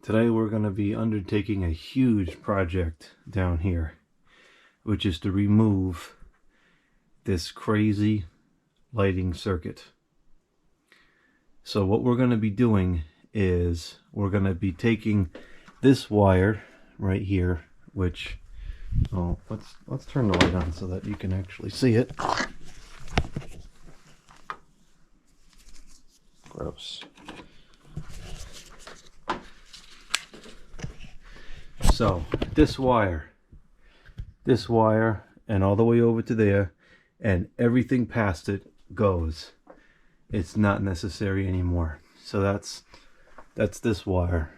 Today we're going to be undertaking a huge project down here, which is to remove this crazy lighting circuit. So what we're going to be doing is we're going to be taking this wire right here, which let's turn the light on so that you can actually see it. Gross. So this wire and all the way over to there, and everything past it goes. It's not necessary anymore. So that's this wire.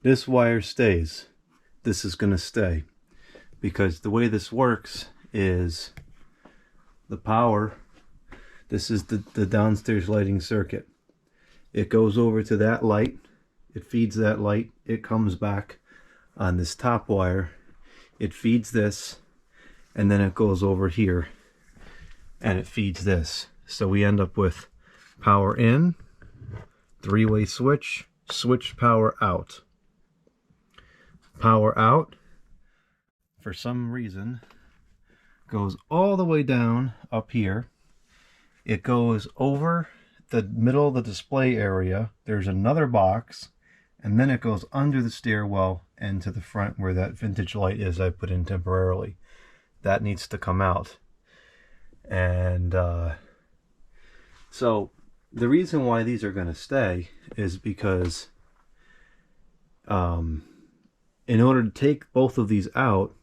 This wire stays. This is going to stay, because the way this works is the power. This is the downstairs lighting circuit. It goes over to that light. It feeds that light. It comes back on this top wire. It feeds this, and then it goes over here and it feeds this. So we end up with power in, three-way switch, switch power out. Power out, for some reason, goes all the way down up here. It goes over the middle of the display area. There's another box, and then it goes under the stairwell and to the front where that vintage light is I put in temporarily. That needs to come out. And so the reason why these are going to stay is because in order to take both of these out,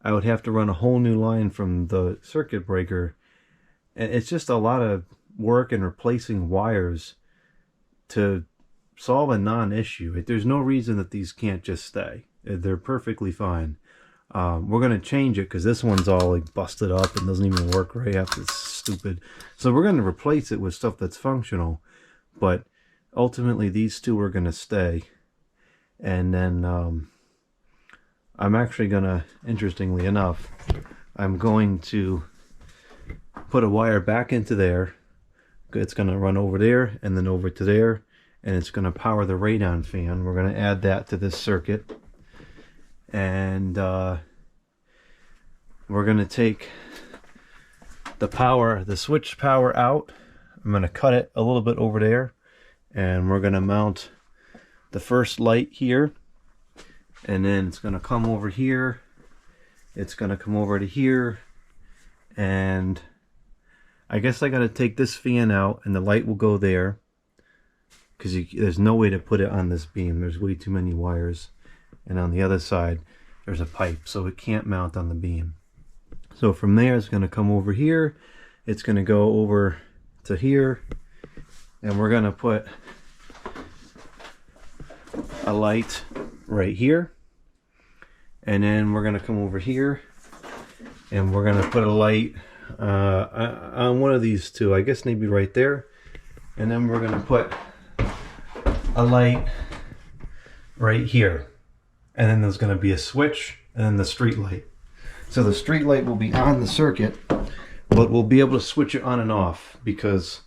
I would have to run a whole new line from the circuit breaker. And it's just a lot of work in replacing wires to solve a non-issue. There's no reason that these can't just stay. They're perfectly fine. We're going to change it because this one's all like busted up and doesn't even work right after. It's stupid. So we're going to replace it with stuff that's functional. But ultimately these two are going to stay. And then I'm actually going to, interestingly enough, I'm going to put a wire back into there. It's going to run over there and then over to there, and it's going to power the radon fan. We're going to add that to this circuit, and we're going to take the switch power out. I'm going to cut it a little bit over there, and we're going to mount the first light here, and then it's going to come over here. It's going to come over to here, and I guess I got to take this fan out, and the light will go there, because there's no way to put it on this beam. There's way too many wires, and on the other side there's a pipe, so it can't mount on the beam. So from there it's going to come over here, it's going to go over to here, and we're going to put a light right here, and then we're going to come over here and we're going to put a light on one of these two, I guess maybe right there, and then we're going to put a light right here, and then there's going to be a switch and then the street light. So the street light will be on the circuit, but we'll be able to switch it on and off, because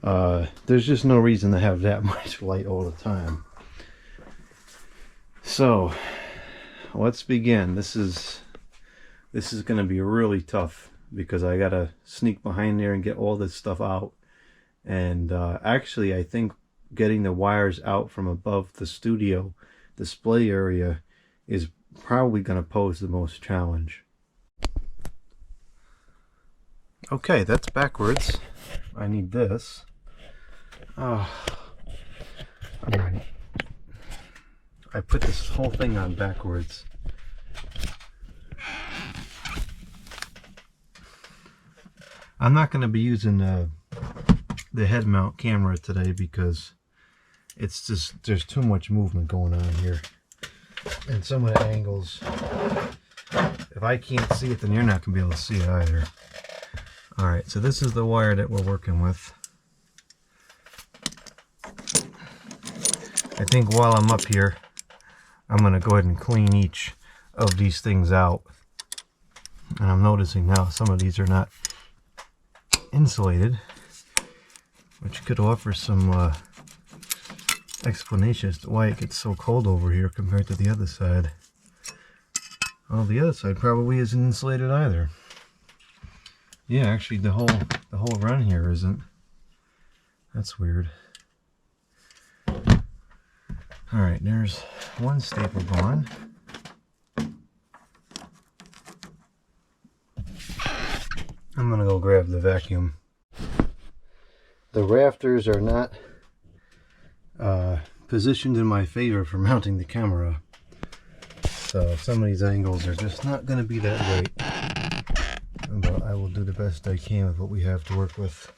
there's just no reason to have that much light all the time. So let's begin. This is going to be really tough, because I gotta sneak behind there and get all this stuff out. And actually I think getting the wires out from above the studio display area is probably going to pose the most challenge. Okay, that's backwards. I need this. Oh, I'm ready. I put this whole thing on backwards. I'm not going to be using the head mount camera today, because it's just, there's too much movement going on here, and some of the angles, if I can't see it, then you're not going to be able to see it either. Alright, so this is the wire that we're working with. I think while I'm up here, I'm going to go ahead and clean each of these things out. And I'm noticing now some of these are not insulated, which could offer some explanation as to why it gets so cold over here compared to the other side. Well, the other side probably isn't insulated either. Yeah, actually the whole run here isn't. That's weird. Alright, there's one staple gone. I'm gonna go grab the vacuum. The rafters are not positioned in my favor for mounting the camera. So some of these angles are just not gonna be that great. But I will do the best I can with what we have to work with.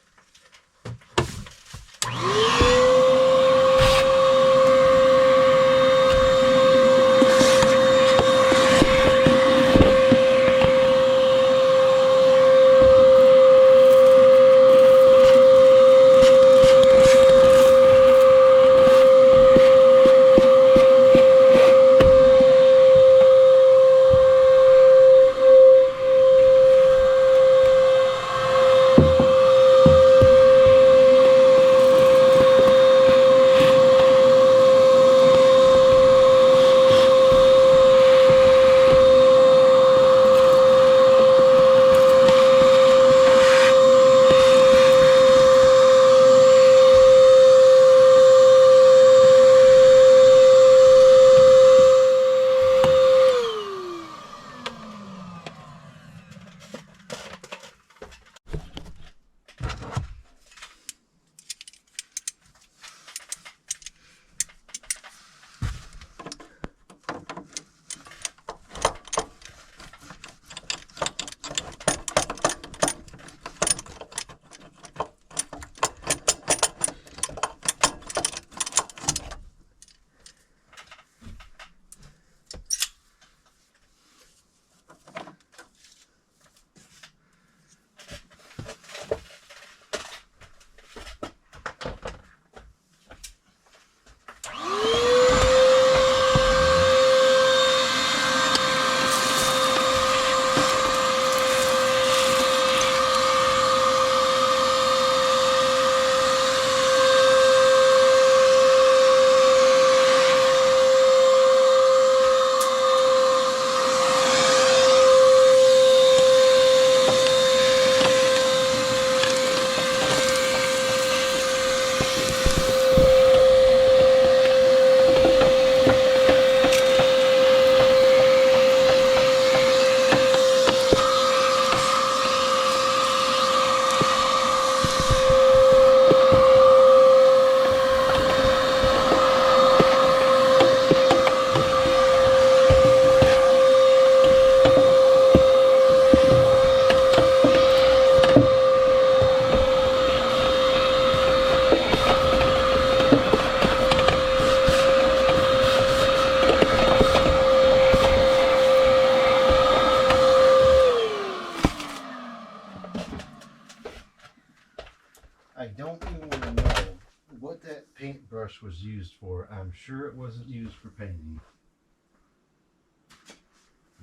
I don't even want to know what that paintbrush was used for. I'm sure it wasn't used for painting.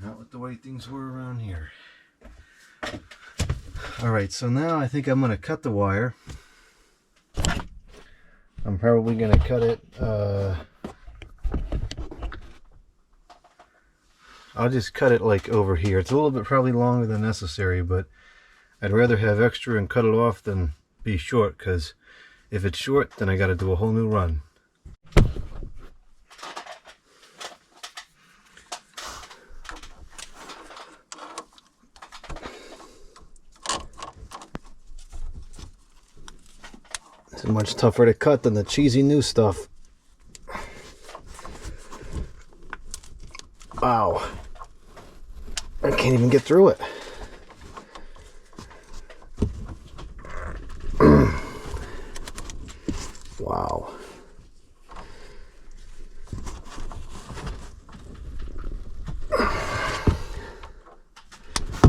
Not with the way things were around here. Alright, so now I think I'm going to cut the wire. I'm probably going to cut it, I'll just cut it like over here. It's a little bit probably longer than necessary, but I'd rather have extra and cut it off than be short, because if it's short, then I got to do a whole new run. This is much tougher to cut than the cheesy new stuff. Wow. I can't even get through it. Wow.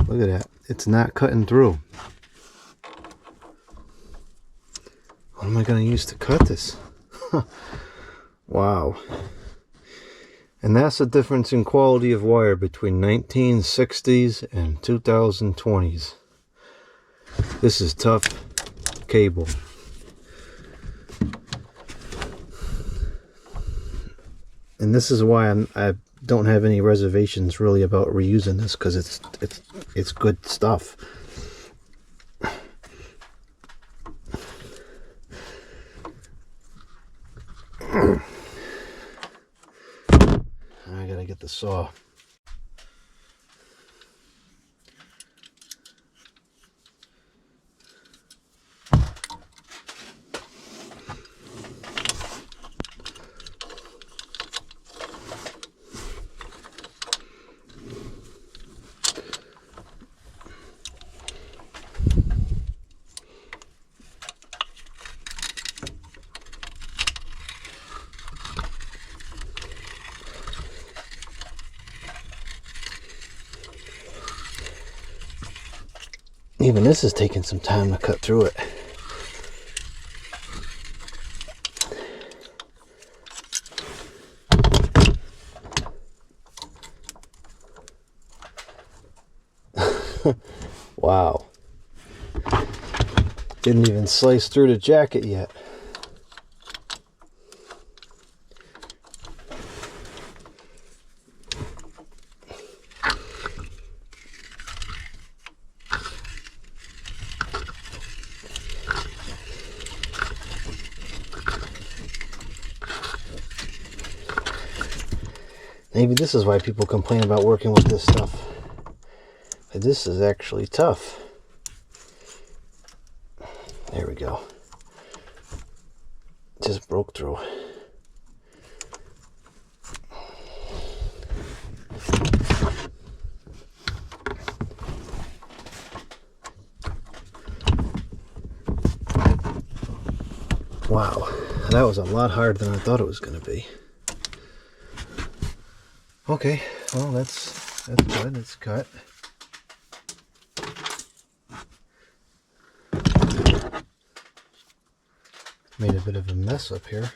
Look at that. It's not cutting through. What am I going to use to cut this? Wow. And that's the difference in quality of wire between 1960s and 2020s. This is tough cable. And this is why I don't have any reservations really about reusing this, because it's good stuff. I gotta get the saw. Even this is taking some time to cut through it. Wow. Didn't even slice through the jacket yet. Maybe this is why people complain about working with this stuff. This is actually tough. There we go. Just broke through. Wow, that was a lot harder than I thought it was going to be. Okay, well that's good. It's cut. Made a bit of a mess up here.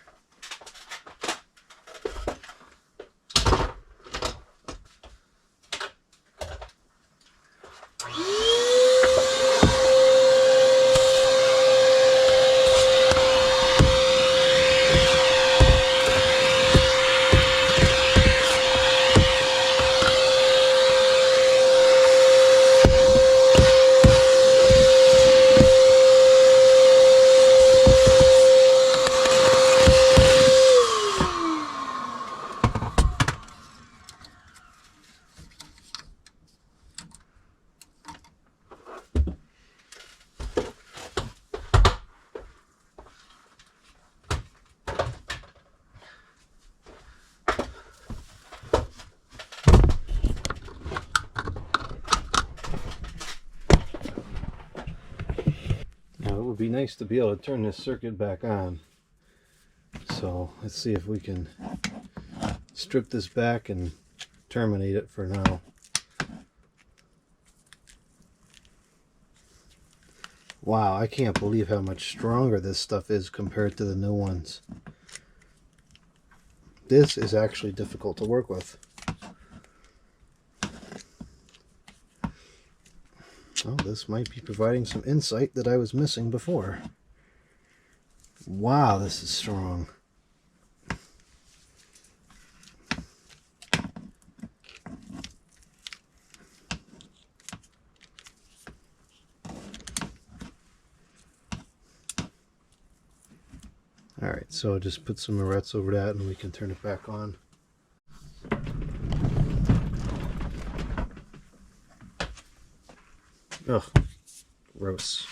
Would be nice to be able to turn this circuit back on. So let's see if we can strip this back and terminate it for now. Wow, I can't believe how much stronger this stuff is compared to the new ones. This is actually difficult to work with. Well, this might be providing some insight that I was missing before. Wow, this is strong. Alright, so just put some morettes over that and we can turn it back on. Ugh, gross.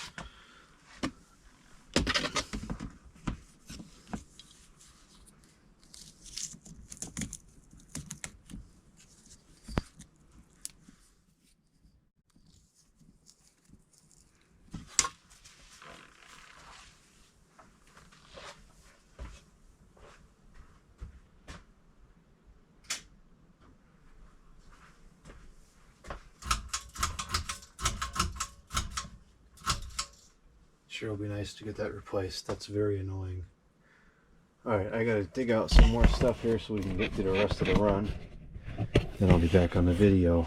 Sure will be nice to get that replaced. That's very annoying. Alright, I gotta dig out some more stuff here so we can get to the rest of the run. Then I'll be back on the video.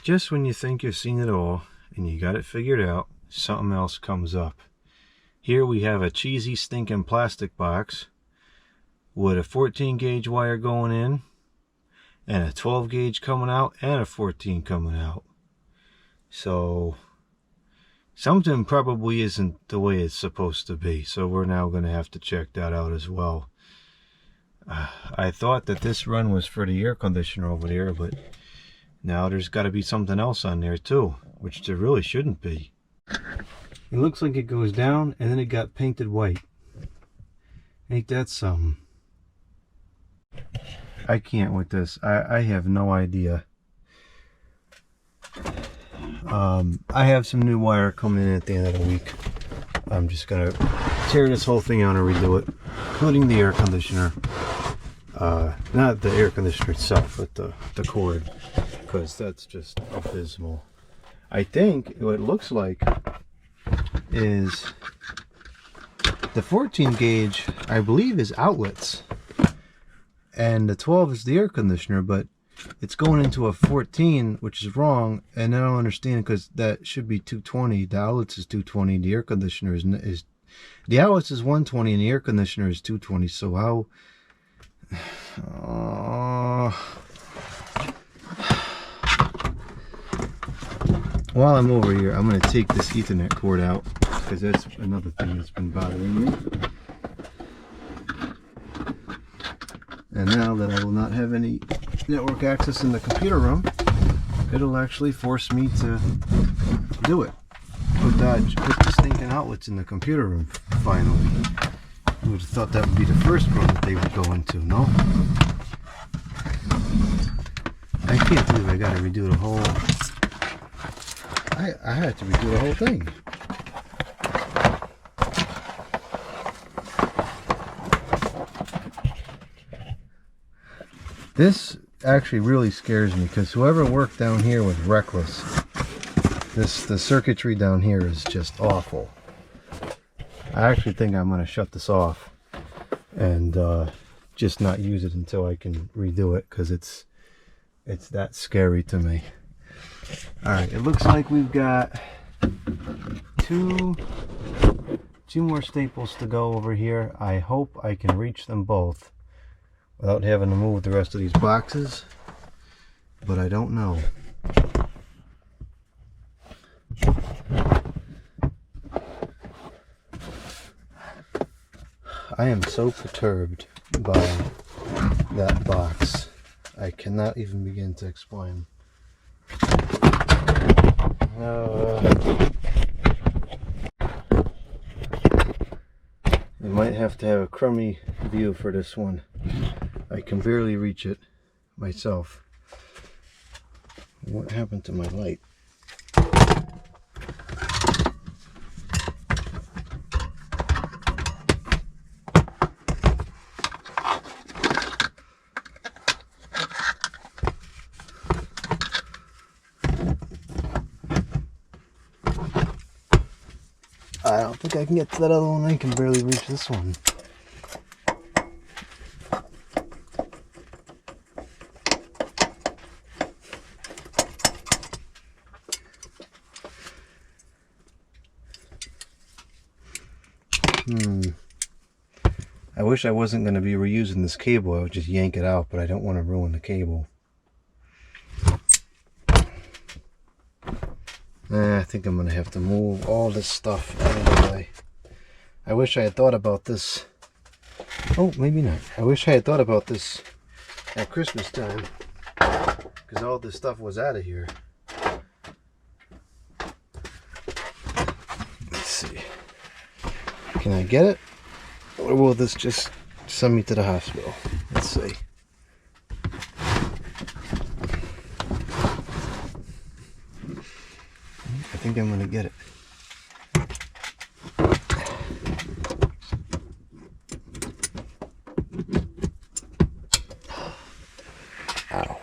just when you think you've seen it all and you got it figured out, something else comes up. Here we have a cheesy stinking plastic box with a 14 gauge wire going in and a 12 gauge coming out and a 14 coming out. So something probably isn't the way it's supposed to be. So we're now going to have to check that out as well. I thought that this run was for the air conditioner over there, but now there's got to be something else on there too, which there really shouldn't be. It looks like it goes down and then it got painted white. Ain't that something? I can't with this. I have no idea. I have some new wire coming in at the end of the week. I'm just gonna tear this whole thing out and redo it, including the air conditioner. Not the air conditioner itself, but the cord, because that's just abysmal. I think what it looks like is the 14 gauge, I believe, is outlets, and the 12 is the air conditioner, but it's going into a 14, which is wrong, and I don't understand, because that should be 220. The outlets is 220, the air conditioner is the outlets is 120 and the air conditioner is 220. So how while I'm over here, I'm going to take this Ethernet cord out, because that's another thing that's been bothering me. And now that I will not have any network access in the computer room, it'll actually force me to do it. Put the stinking outlets in the computer room, finally. I would have thought that would be the first room that they would go into, no? I can't believe I gotta redo the whole... I had to redo the whole thing. This actually really scares me, because whoever worked down here was reckless. The circuitry down here is just awful. I actually think I'm going to shut this off and just not use it until I can redo it, because it's that scary to me. Alright, it looks like we've got two more staples to go over here. I hope I can reach them both without having to move the rest of these boxes, but I don't know. I am so perturbed by that box. I cannot even begin to explain. You might have to have a crummy view for this one. I can barely reach it myself. What happened to my light? I don't think I can get to that other one. I can barely reach this one. I wish I wasn't going to be reusing this cable. I would just yank it out, but I don't want to ruin the cable. I think I'm going to have to move all this stuff out of the way. I wish I had thought about this. Oh, maybe not. I wish I had thought about this at Christmas time, because all this stuff was out of here. Let's see. Can I get it? Or will this just send me to the hospital? Let's see. I think I'm gonna get it. Ow.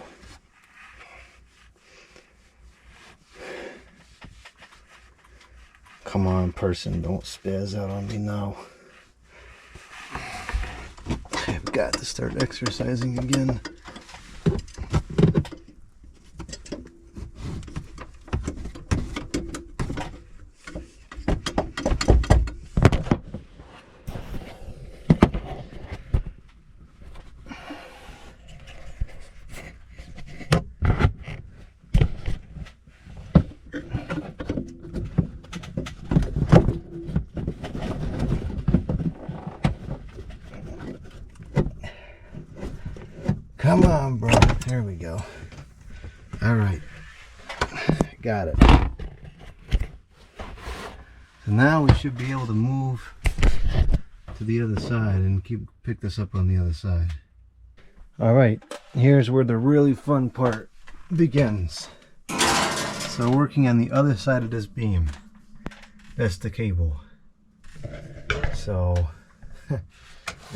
Come on, person, don't spaz out on me now. I've got to start exercising again. Come on, bro. There we go. All right. Got it. So now we should be able to move to the other side and pick this up on the other side. All right. Here's where the really fun part begins. So working on the other side of this beam. That's the cable. So,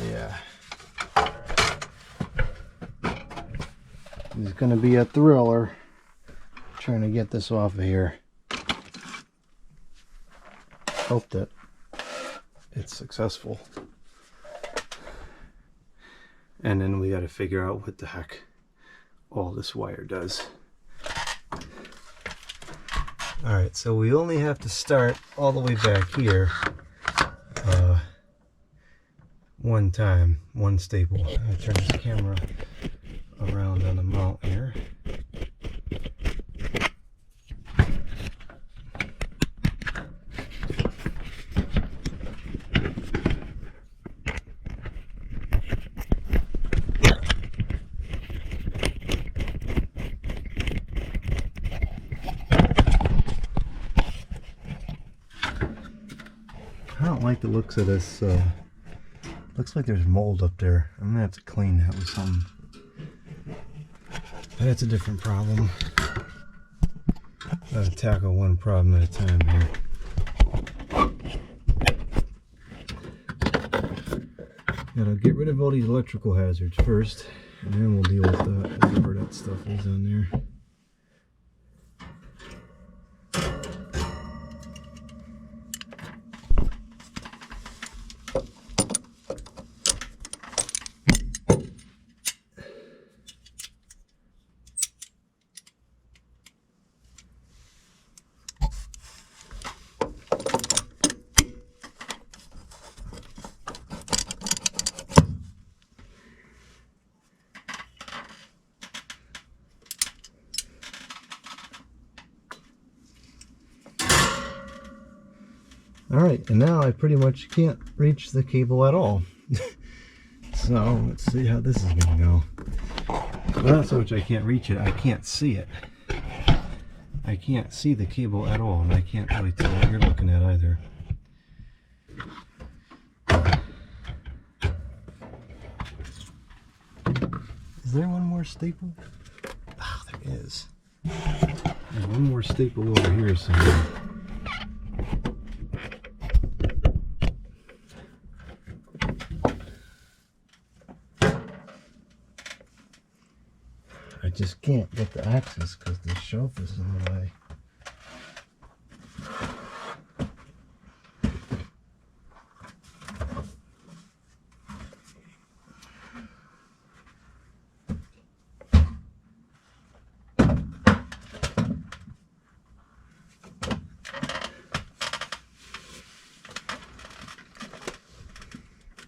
yeah. It's going to be a thriller trying to get this off of here. Hope that it's successful. And then we got to figure out what the heck all this wire does. Alright, so we only have to start all the way back here one time, one staple. I'm going to turn this camera around on the mount here. I don't like the looks of this. Looks like there's mold up there. I'm gonna have to clean that with something. That's a different problem. Gotta tackle one problem at a time here. Gotta get rid of all these electrical hazards first, and then we'll deal with that, whatever that stuff is on there. Alright, and now I pretty much can't reach the cable at all. So, let's see how this is going to go. Well, not so much I can't reach it, I can't see it. I can't see the cable at all, and I can't really tell what you're looking at either. Is there one more staple? Ah, there is. There's one more staple over here somewhere. I just can't get the axis because the shelf is in the way.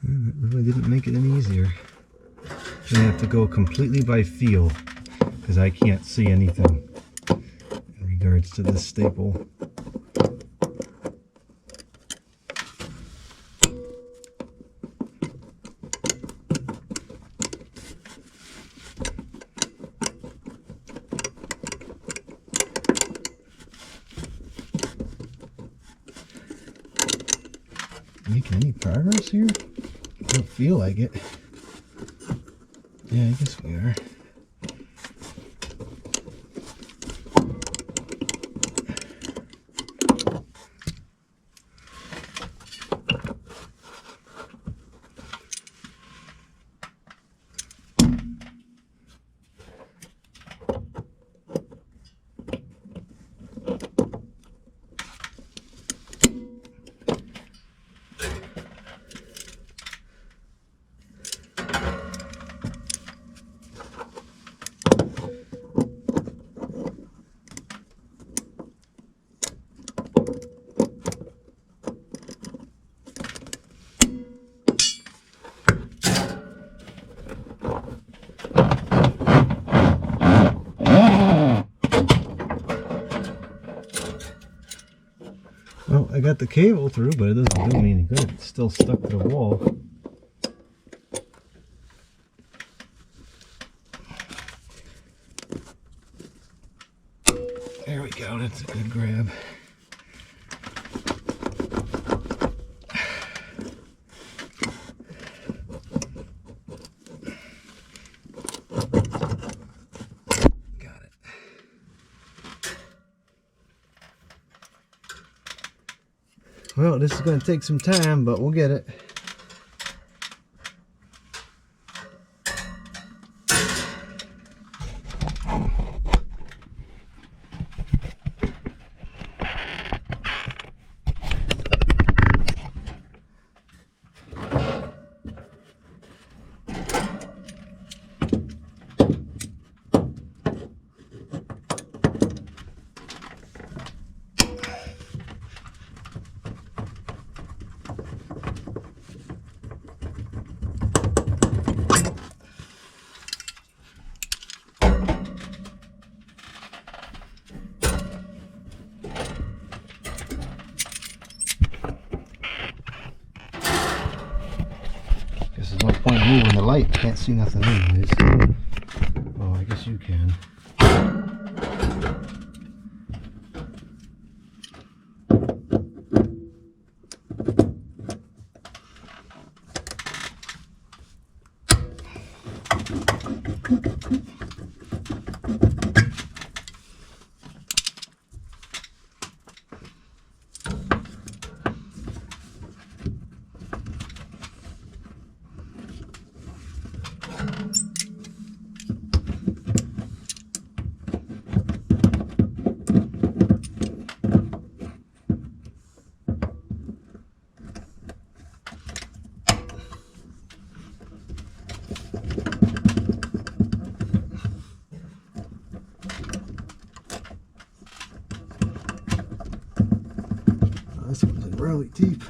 That really didn't make it any easier. I'm gonna have to go completely by feel because I can't see anything in regards to this staple. Making any progress here? I don't feel like it. Yeah, I guess we are. Well, I got the cable through, but it doesn't do me any good. It's still stuck to the wall. Scout, it's a good grab. Got it. Well, this is going to take some time, but we'll get it. There's no point in moving the light. Can't see nothing anyways. Oh, I guess you can. This one's in really deep.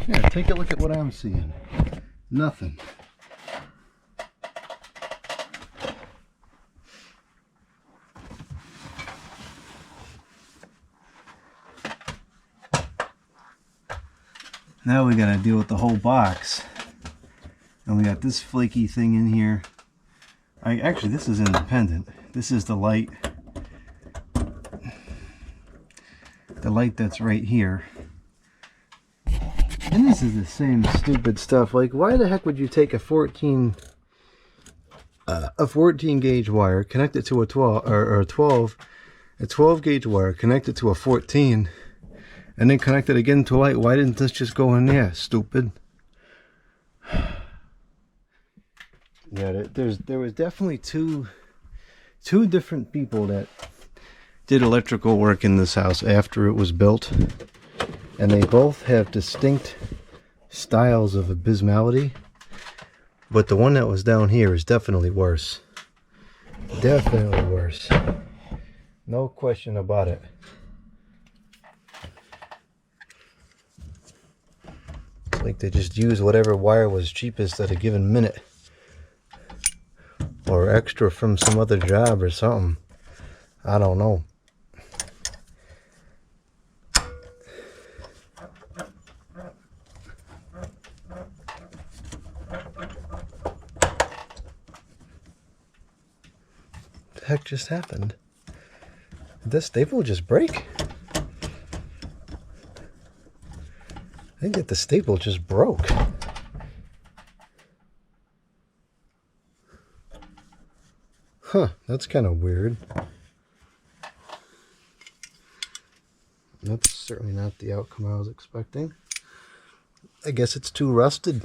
Yeah, take a look at what I'm seeing. Nothing. Now we gotta deal with the whole box. And we got this flaky thing in here. Actually, this is independent. This is the light. The light that's right here. And this is the same stupid stuff. Like, why the heck would you take a 14 gauge wire, connect it to a 12 or a 12 gauge wire, connect it to a 14, and then connect it again to light? Why didn't this just go in there? Stupid. Yeah, there was definitely two different people that did electrical work in this house after it was built. And they both have distinct styles of abysmality. But the one that was down here is definitely worse. Definitely worse. No question about it. It's like they just used whatever wire was cheapest at a given minute. Or extra from some other job or something. I don't know. What the heck just happened? Did this staple just break? I think that the staple just broke. Huh, that's kind of weird. That's certainly not the outcome I was expecting. I guess it's too rusted.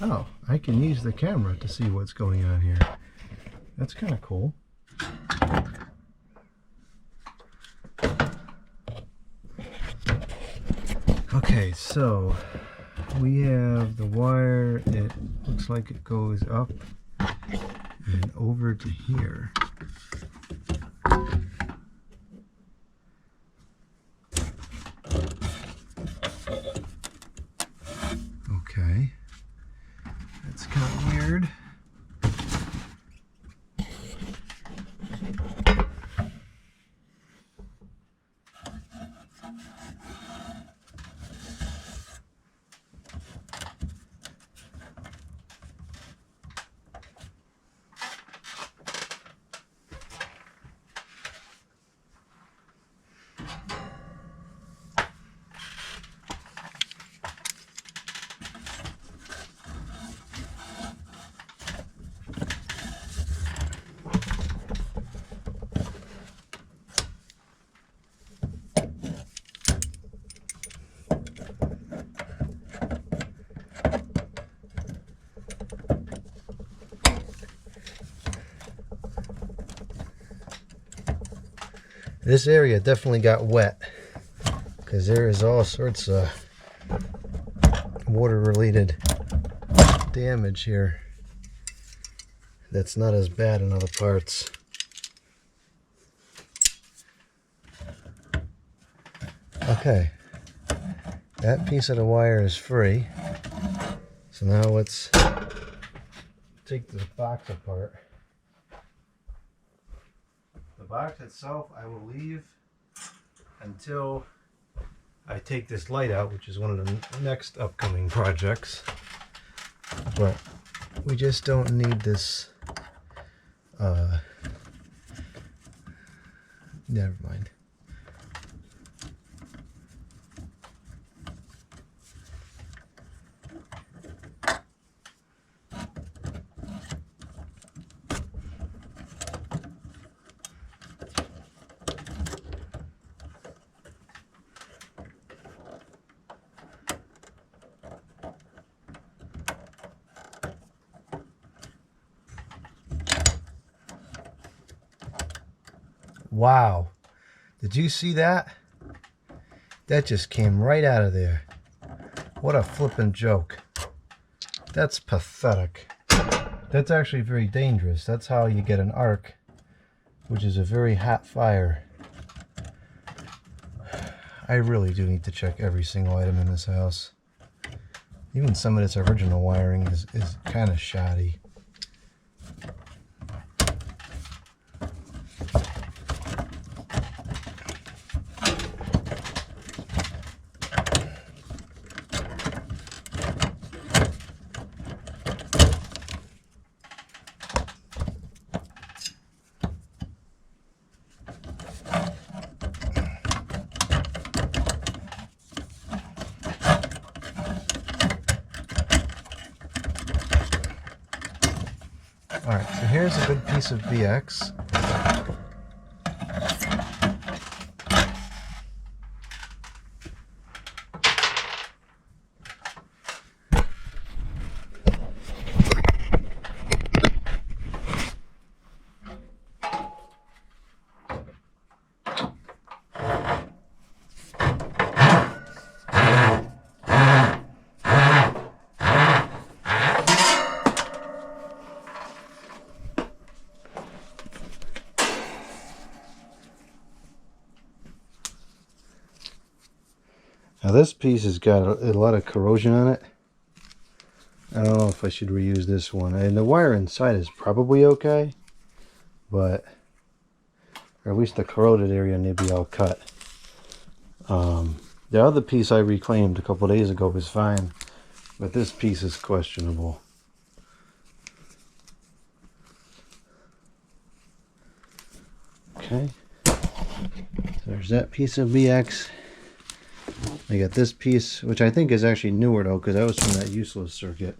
Oh, I can use the camera to see what's going on here. That's kind of cool. Okay, so we have the wire. It looks like it goes up and over to here. Okay, that's kind of weird. This area definitely got wet because there is all sorts of water-related damage here that's not as bad in other parts. Okay, that piece of the wire is free. So now let's take this box apart. The box itself I will leave until I take this light out, which is one of the next upcoming projects. But we just don't need this. Never mind. Wow, did you see that? That just came right out of there. What a flippin' joke. That's pathetic. That's actually very dangerous. That's how you get an arc, which is a very hot fire. I really do need to check every single item in this house. Even some of its original wiring is kind of shoddy. Alright, so here's a good piece of BX. Now this piece has got a lot of corrosion on it. I don't know if I should reuse this one. And the wire inside is probably okay, but or at least the corroded area need to be all cut. The other piece I reclaimed a couple days ago was fine, but this piece is questionable. Okay, so there's that piece of BX. I got this piece, which I think is actually newer though, because that was from that useless circuit.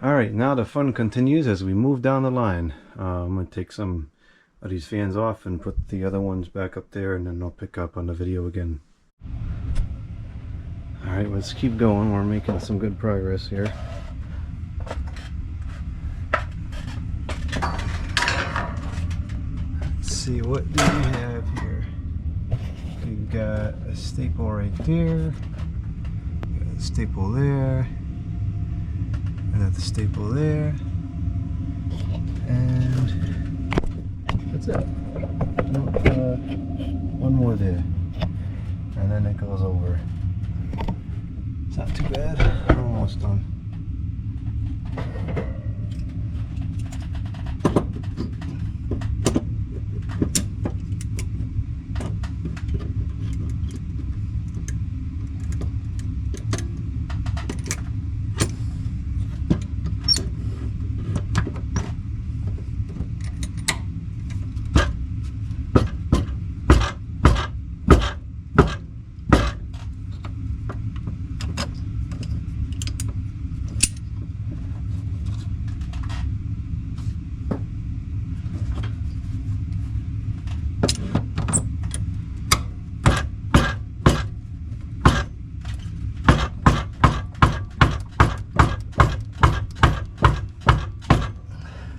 Alright, now the fun continues as we move down the line. I'm going to take some of these fans off and put the other ones back up there, and then I'll pick up on the video again. All right, let's keep going. We're making some good progress here. Let's see, what do we have here? We've got a staple right there. Got a staple there. Another staple there. And that's it. No, one more there. And then it goes over. It's not too bad. We're almost done.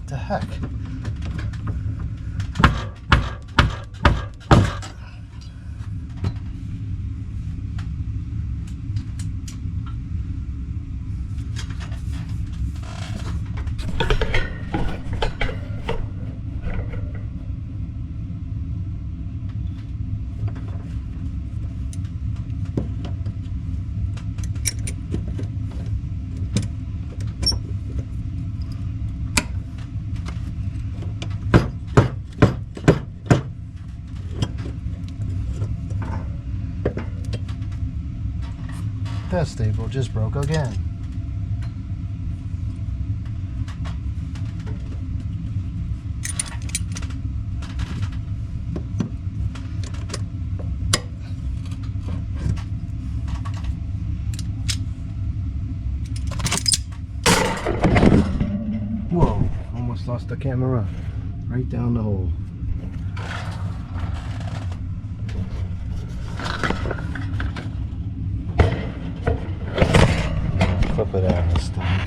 The heck? That staple just broke again. Whoa, almost lost the camera. Right down the hole. Flip it out this time.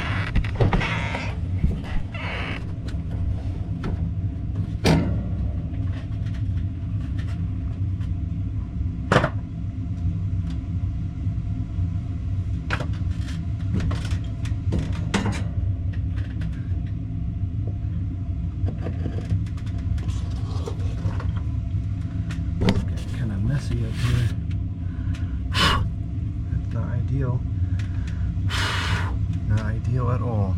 Kind of messy up here. That's not ideal. Not ideal at all.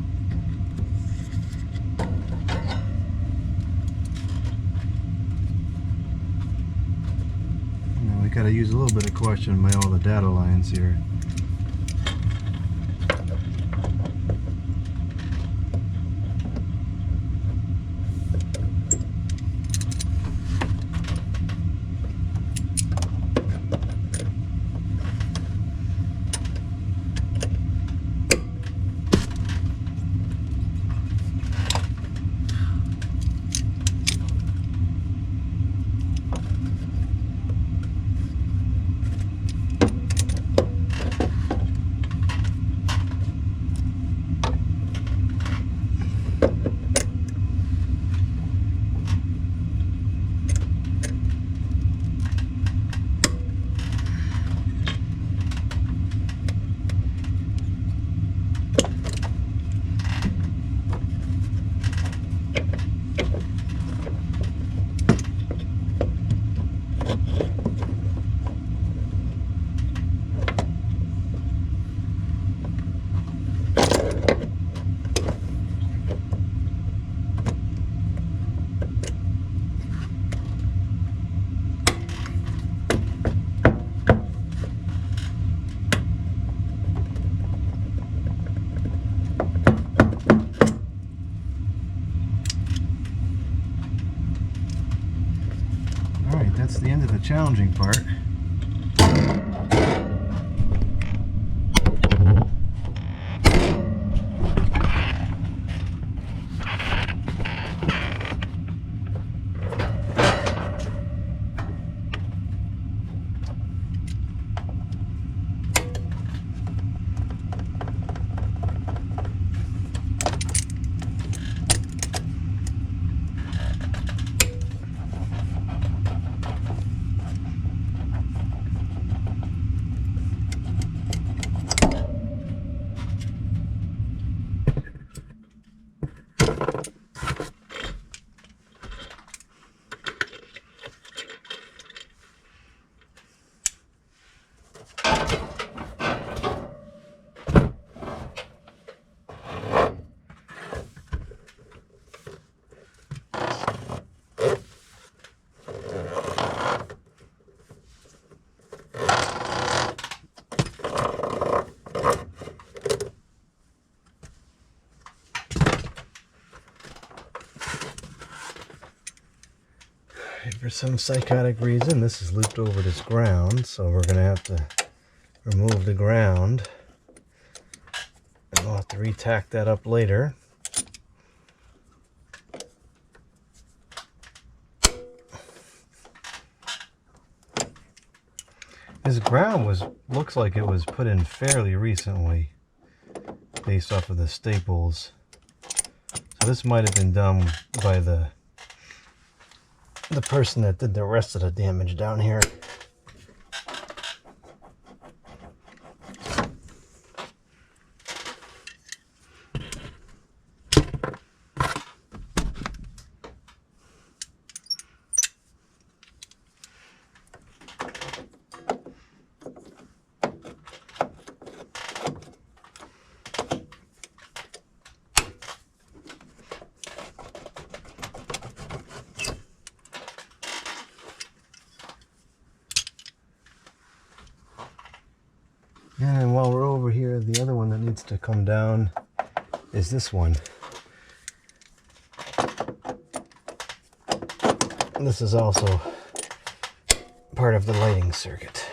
You know, we gotta use a little bit of caution by all the data lines here. That's the end of the challenging part. some psychotic reason, this is looped over this ground, so we're going to have to remove the ground. And we'll have to re-tack that up later. This ground looks like it was put in fairly recently, based off of the staples. So this might have been done by the person that did the rest of the damage down here. And while we're over here, the other one that needs to come down is this one. And this is also part of the lighting circuit.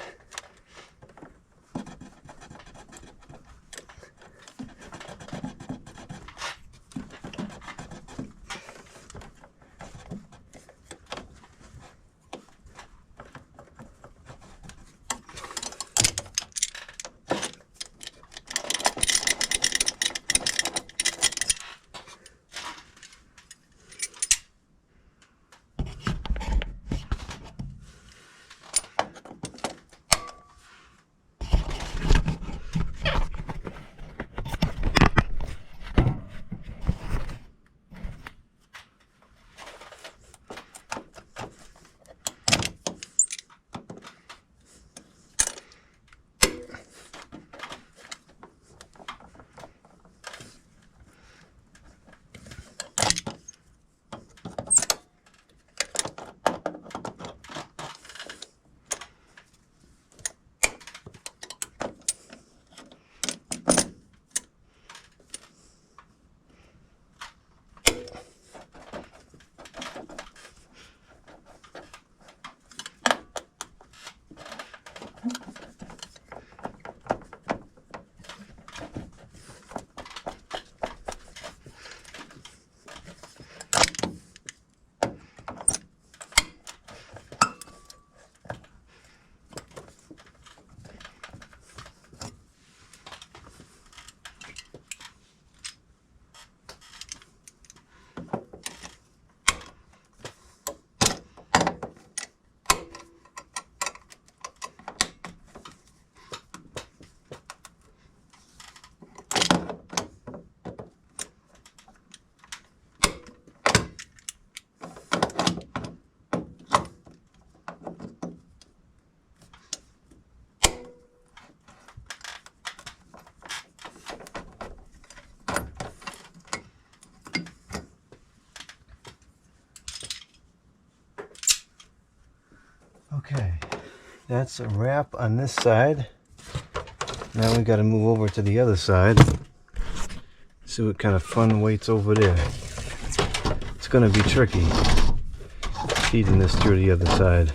Okay, that's a wrap on this side. Now we got to move over to the other side. See what kind of fun waits over there. It's going to be tricky feeding this through the other side.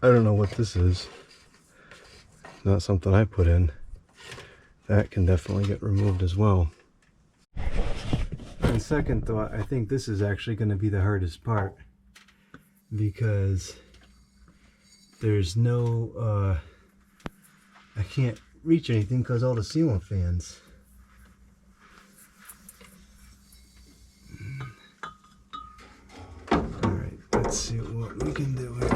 I don't know what this is. Not something I put in. That can definitely get removed as well. On second thought, I think this is actually going to be the hardest part, because there's no I can't reach anything because all the sealant fans. Alright, let's see what we can do here.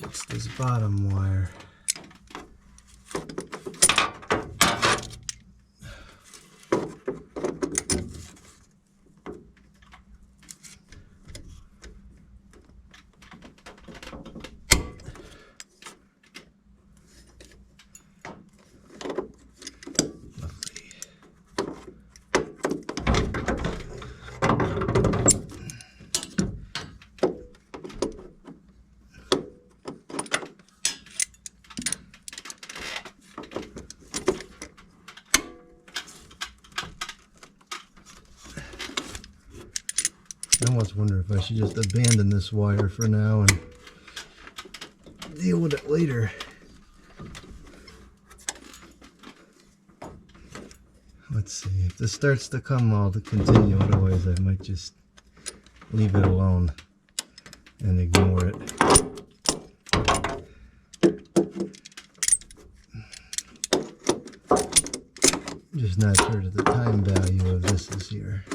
It's this bottom wire. I almost wonder if I should just abandon this wire for now and deal with it later. Let's see, if this starts to come, I'll continue, otherwise I might just leave it alone and ignore it. I'm just not sure that the time value of this is here.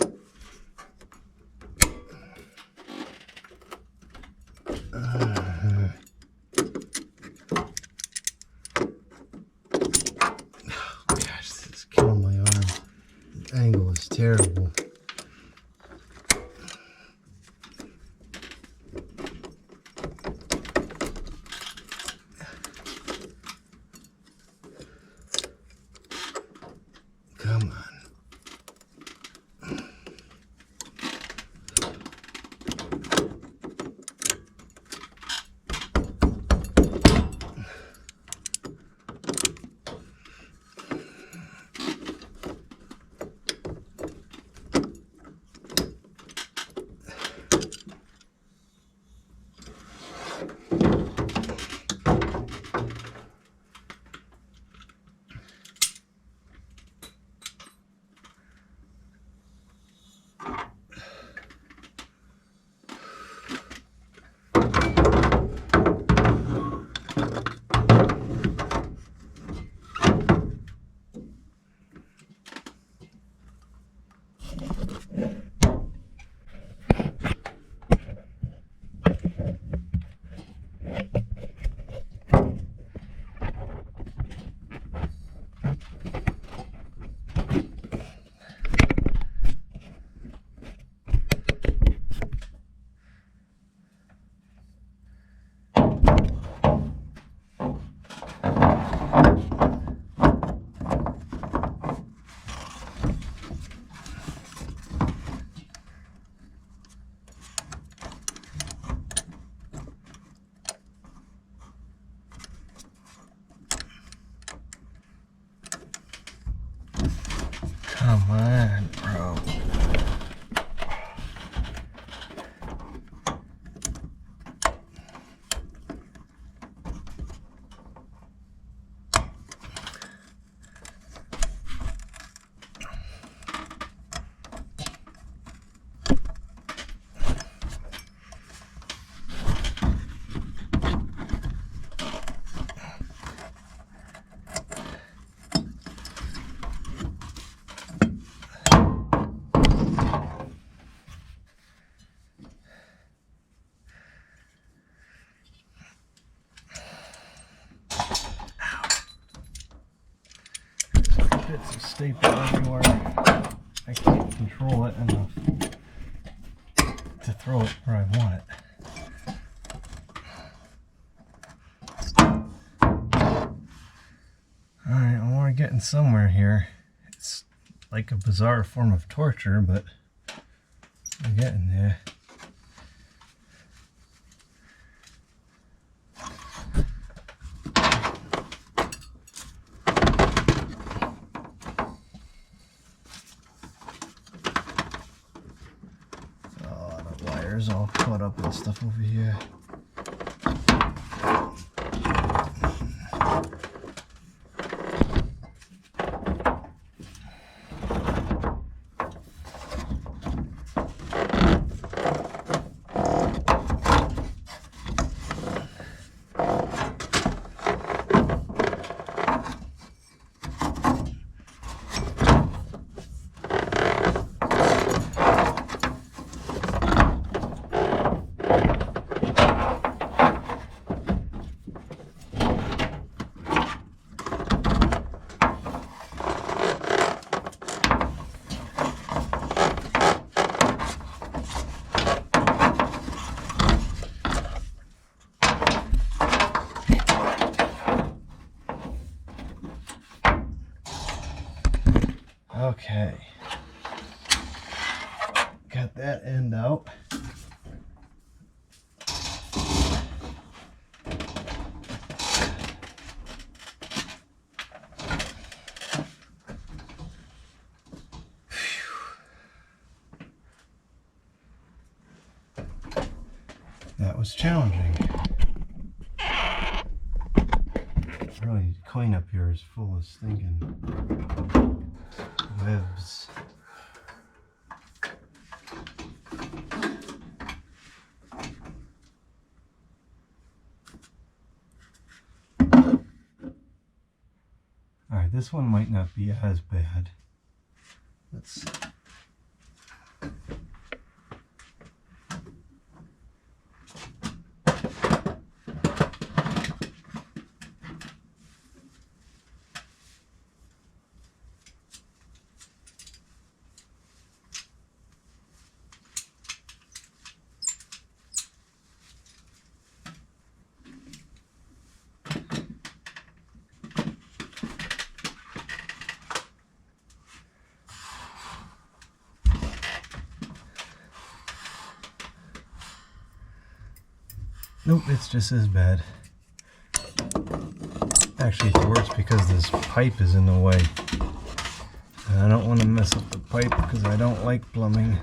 Gosh, this is killing my arm. The angle is terrible. Come on. Come on, bro. Bits of staple everywhere. I can't control it enough to throw it where I want it. Alright, well, we're getting somewhere here. It's like a bizarre form of torture, but we're getting there. Wires all caught up and stuff over here. Okay, got that end out. that was challenging. Really, coin up here is full of stinking webs. Alright, this one might not be as bad. Let's nope, it's just as bad. Actually, it's worse because this pipe is in the way. And I don't want to mess up the pipe because I don't like plumbing.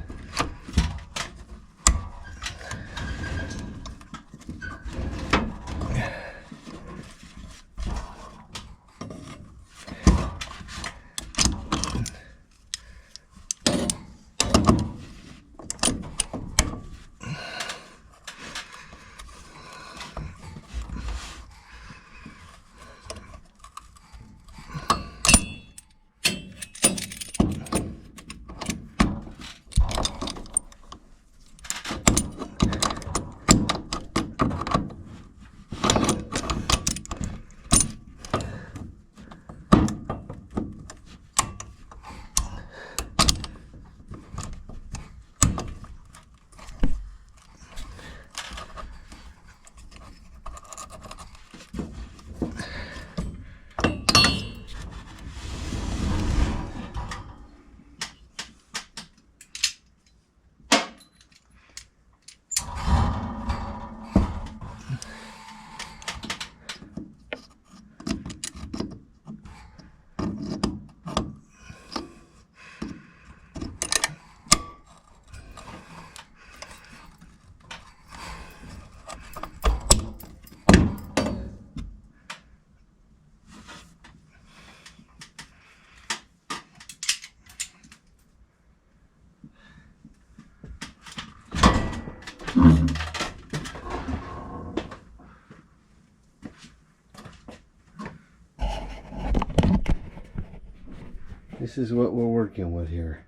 This is what we're working with here.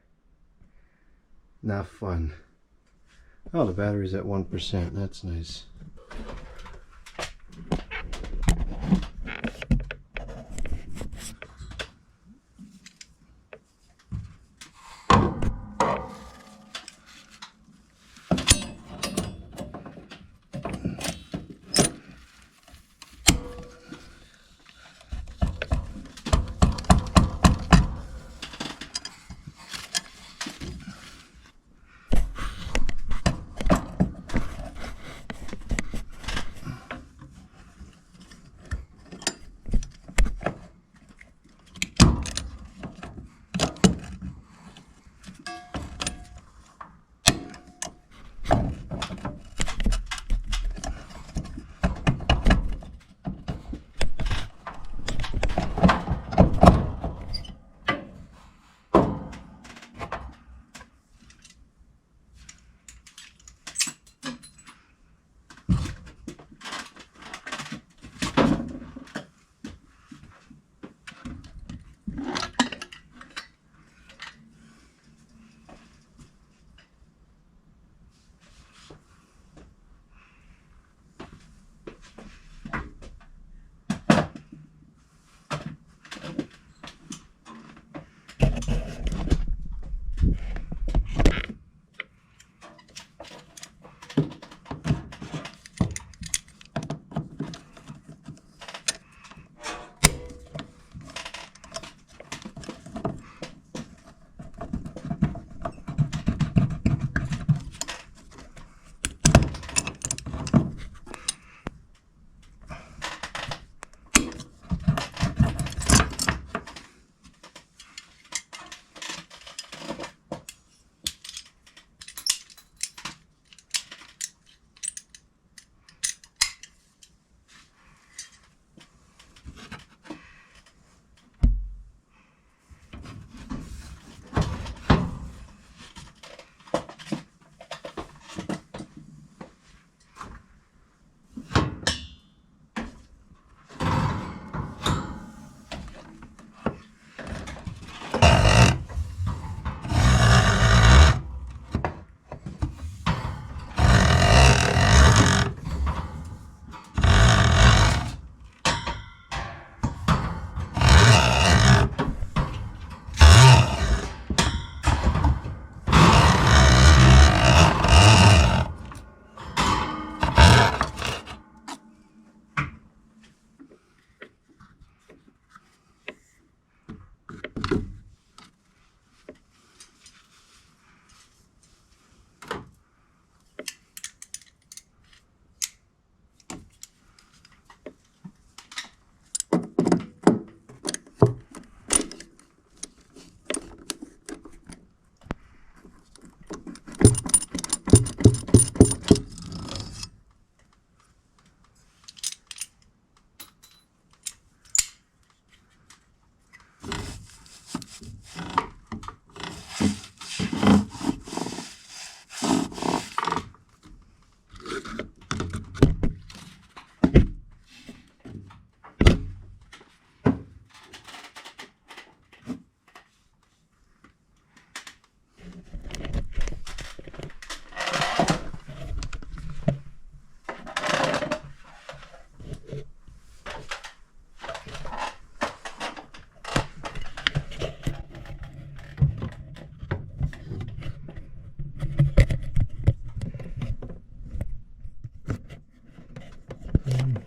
Not fun. Oh, the battery's at 1%. That's nice.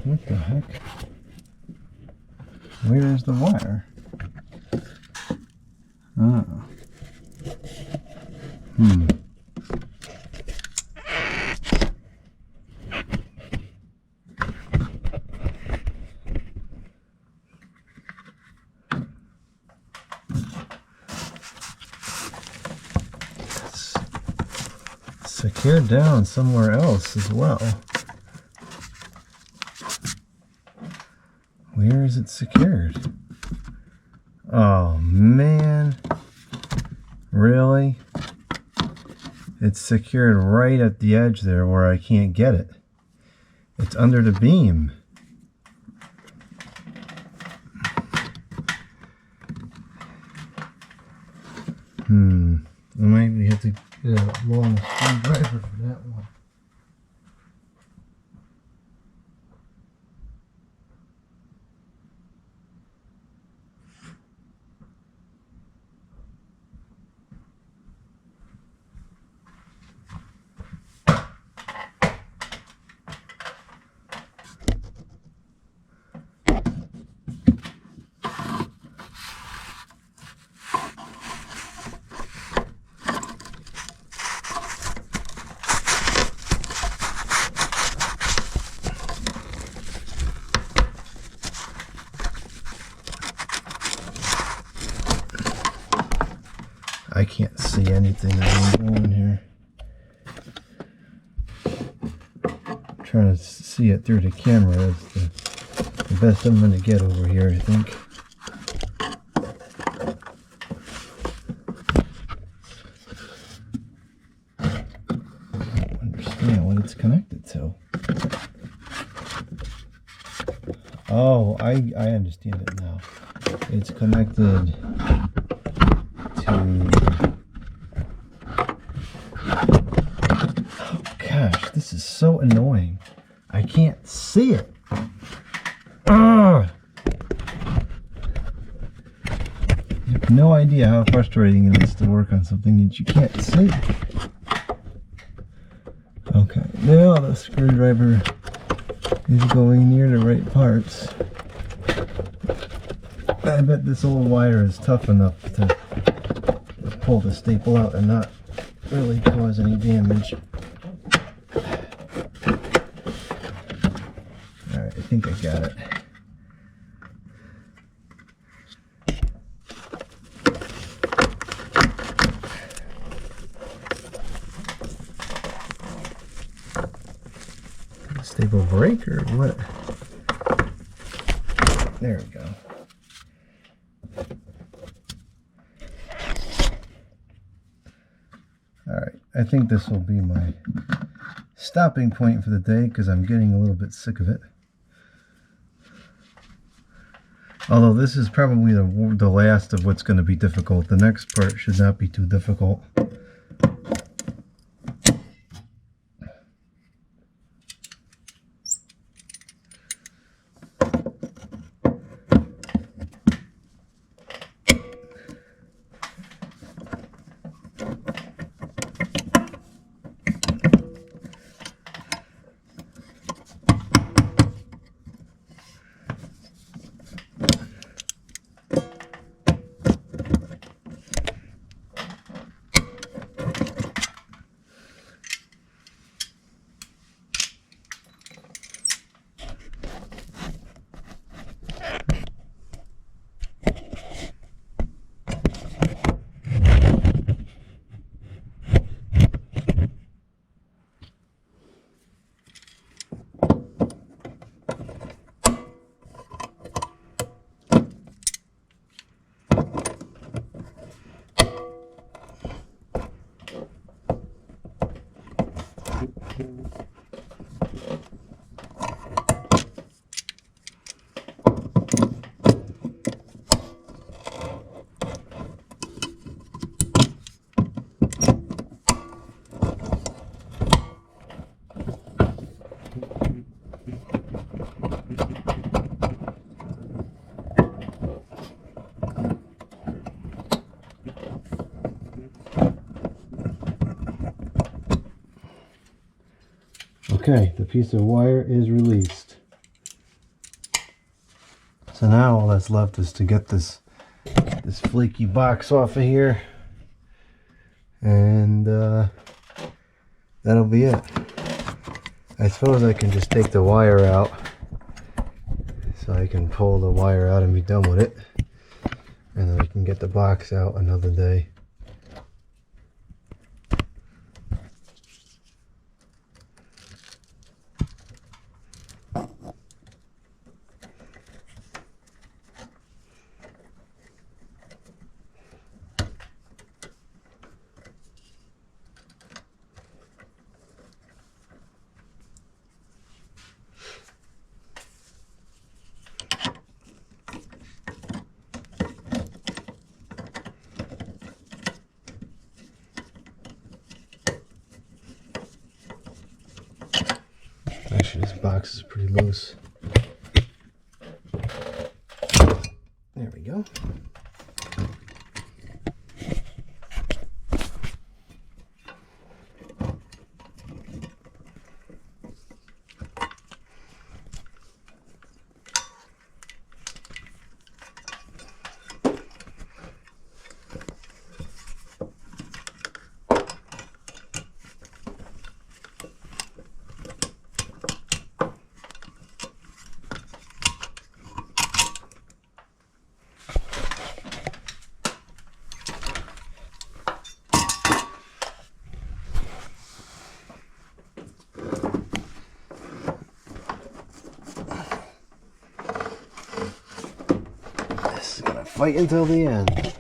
What the heck? Where is the wire? Oh. It's secured down somewhere else as well. Where is it secured? Oh man. Really? It's secured right at the edge there where I can't get it. It's under the beam. I might have to get a long screwdriver for that one. I can't see anything that I'm doing here. Trying to see it through the camera is the best I'm going to get over here, I think. I don't understand what it's connected to. Oh, I understand it now. It's connected to... Oh gosh, this is so annoying. I can't see it. Ugh. You have no idea how frustrating it is to work on something that you can't see. Okay, now the screwdriver is going near the right parts. I bet this old wire is tough enough to pull the staple out and not really cause any damage. Alright, I think I got it. Staple break or what? There we go. Alright, I think this will be my stopping point for the day because I'm getting a little bit sick of it. Although this is probably the last of what's going to be difficult. The next part should not be too difficult. Okay, the piece of wire is released. So now all that's left is to get this flaky box off of here, and that'll be it. I suppose I can just take the wire out, so I can pull the wire out and be done with it, and then I can get the box out another day. Actually, this box is pretty loose. There we go. Fight until the end.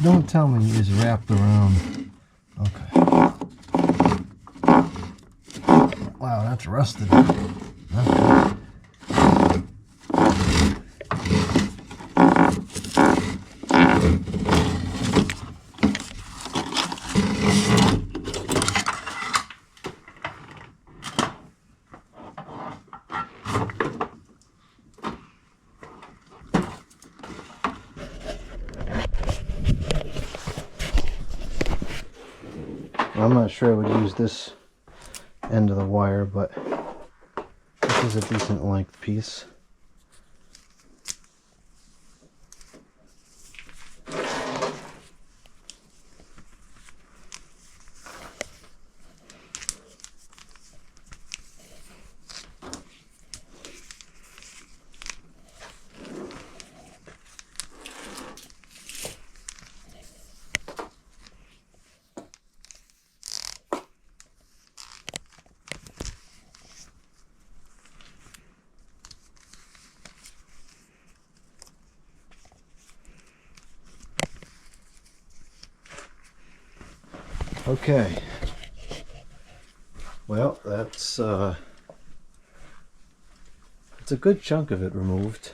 Don't tell me it's wrapped around. Okay. Wow, that's rusted. Okay. I'm not sure I would use this end of the wire, but this is a decent length piece. Okay, well, that's a good chunk of it removed.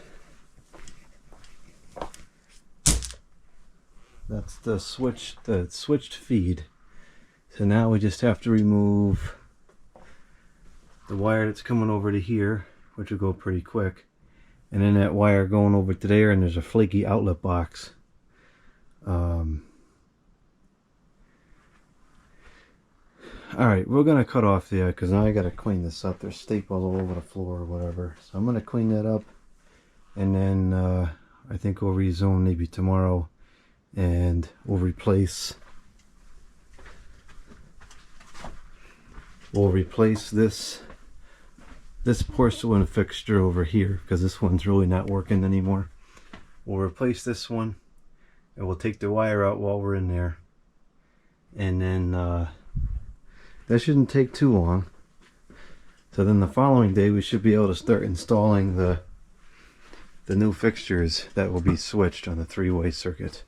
That's the switched feed. So now we just have to remove the wire that's coming over to here, which will go pretty quick, and then that wire going over to there, and there's a flaky outlet box. Alright, we're going to cut off the, because now I got to clean this up. There's staples all over the floor or whatever. So I'm going to clean that up. And then I think we'll rezone maybe tomorrow. And we'll replace this porcelain fixture over here, because this one's really not working anymore. We'll replace this one. And we'll take the wire out while we're in there. And then that shouldn't take too long. So then the following day we should be able to start installing the new fixtures that will be switched on the three-way circuit.